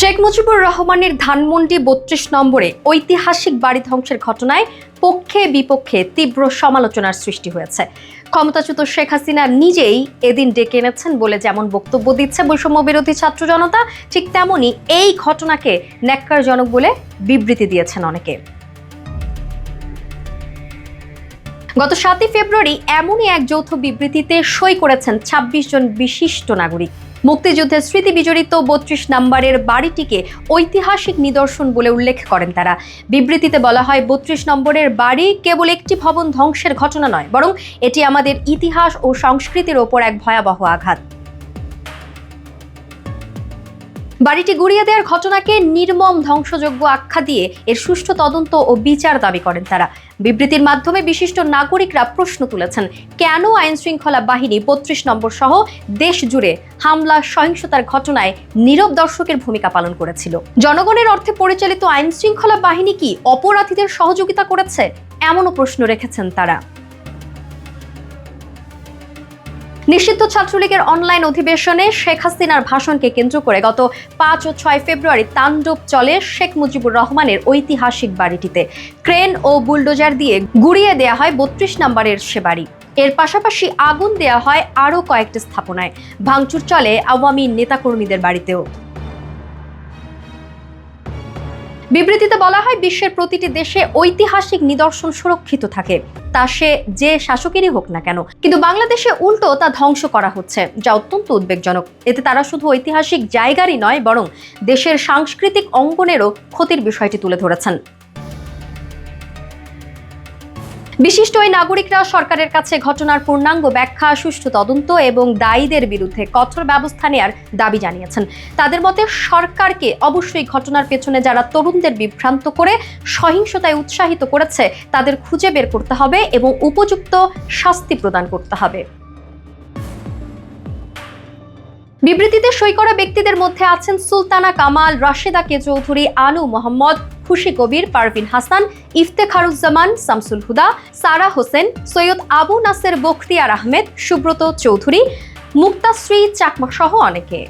শেখ মুজিবুর রহমানের ধানমন্ডি ৩২ নম্বরে ঐতিহাসিক বাড়ি ধ্বংসের ঘটনায় পক্ষে বিপক্ষে তীব্র সমালোচনার সৃষ্টি হয়েছে। ক্ষমতাচ্যুত শেখ হাসিনা নিজেই এদিন ডেকে এনেছেন বলে যেমন বক্তব্য দিচ্ছে বৈষম্য বিরোধী ছাত্র জনতা, ঠিক তেমনি এই ঘটনাকে ন্যাক্কারজনক বলে বিবৃতি দিয়েছেন অনেকে। গত ৭ই ফেব্রুয়ারি এমনই এক যৌথ বিবৃতিতে সই করেছেন ২৬ জন বিশিষ্ট নাগরিক। মুক্তিযুদ্ধের স্মৃতি বিজড়িত ৩২ নম্বরের বাড়িটিকে ঐতিহাসিক নিদর্শন বলে উল্লেখ করেন তারা। বিবৃতিতে বলা হয়, ৩২ নম্বরের বাড়ি কেবল একটি ভবন ধ্বংসের ঘটনা নয়, বরং এটি আমাদের ইতিহাস ও সংস্কৃতির ওপর এক ভয়াবহ আঘাত। বাড়িটি গুড়িয়ে দেওয়ার ঘটনাকে নির্মম ধ্বংসযজ্ঞ আখ্যা দিয়ে এর সুষ্ঠু তদন্ত ও বিচার দাবি করেন তারা। বিবৃতির মাধ্যমে বিশিষ্ট নাগরিকরা প্রশ্ন তুলেছেন, কেন আইন শৃঙ্খলা বাহিনী ৩২ নম্বর সহ দেশ জুড়ে হামলা সহিংসতার ঘটনায় নীরব দর্শকের ভূমিকা পালন করেছিল? জনগণের অর্থে পরিচালিত আইন শৃঙ্খলা বাহিনী কি অপরাধীদের সহযোগিতা করেছে? এমনও প্রশ্ন রেখেছেন তারা। নিষিদ্ধ ছাত্রলীগের অনলাইন অধিবেশনে শেখ হাসিনার ভাষণকে কেন্দ্র করে গত ৫ ও ৬ ফেব্রুয়ারি তাণ্ডব চলে শেখ মুজিবুর রহমানের ঐতিহাসিক বাড়িটিতে। ক্রেন ও বুলডোজার দিয়ে গুড়িয়ে দেয়া হয় ৩২ নম্বরের সে বাড়ি। এর পাশাপাশি আগুন দেয়া হয় আরও কয়েকটি স্থাপনায়। ভাঙচুর চলে আওয়ামী নেতাকর্মীদের বাড়িতেও। বিবৃতিতে বলা হয়, বিশ্বের প্রতিটি দেশে ঐতিহাসিক নিদর্শন সুরক্ষিত থাকে, তা সে যে শাসকেরই হোক না কেন, কিন্তু বাংলাদেশে উল্টো তা ধ্বংস করা হচ্ছে, যা অত্যন্ত উদ্বেগজনক। এতে তারা শুধু ঐতিহাসিক জায়গারই নয়, বরং দেশের সাংস্কৃতিক অঙ্গনেরও ক্ষতির বিষয়টি তুলে ধরেছেন। বিশিষ্ট ওই নাগরিকরা সরকারের কাছে ঘটনার পূর্ণাঙ্গ ব্যাখ্যা, সুষ্ঠু তদন্ত এবং দায়ীদের বিরুদ্ধে কঠোর ব্যবস্থা নেওয়ার দাবি জানিয়েছেন। তাদের মতে, সরকারকে অবশ্যই ঘটনার পেছনে যারা তরুণদের বিভ্রান্ত করে সহিংসতায় উৎসাহিত করেছে তাদের খুঁজে বের করতে হবে এবং উপযুক্ত শাস্তি প্রদান করতে হবে। বিবৃতিতে সই করা ব্যক্তিদের মধ্যে আছেন সুলতানা কামাল, রাশেদা কে চৌধুরী, আনু মোহাম্মদ, খুশি কবির, পারভিন হাসান, ইফতেখারুজ্জামান, শামসুল হুদা, সারা হোসেন, সৈয়দ আবু নাসের বখতিয়ার আহমেদ, সুব্রত চৌধুরী, মুক্তাশ্রী চাকমা সহ অনেকে।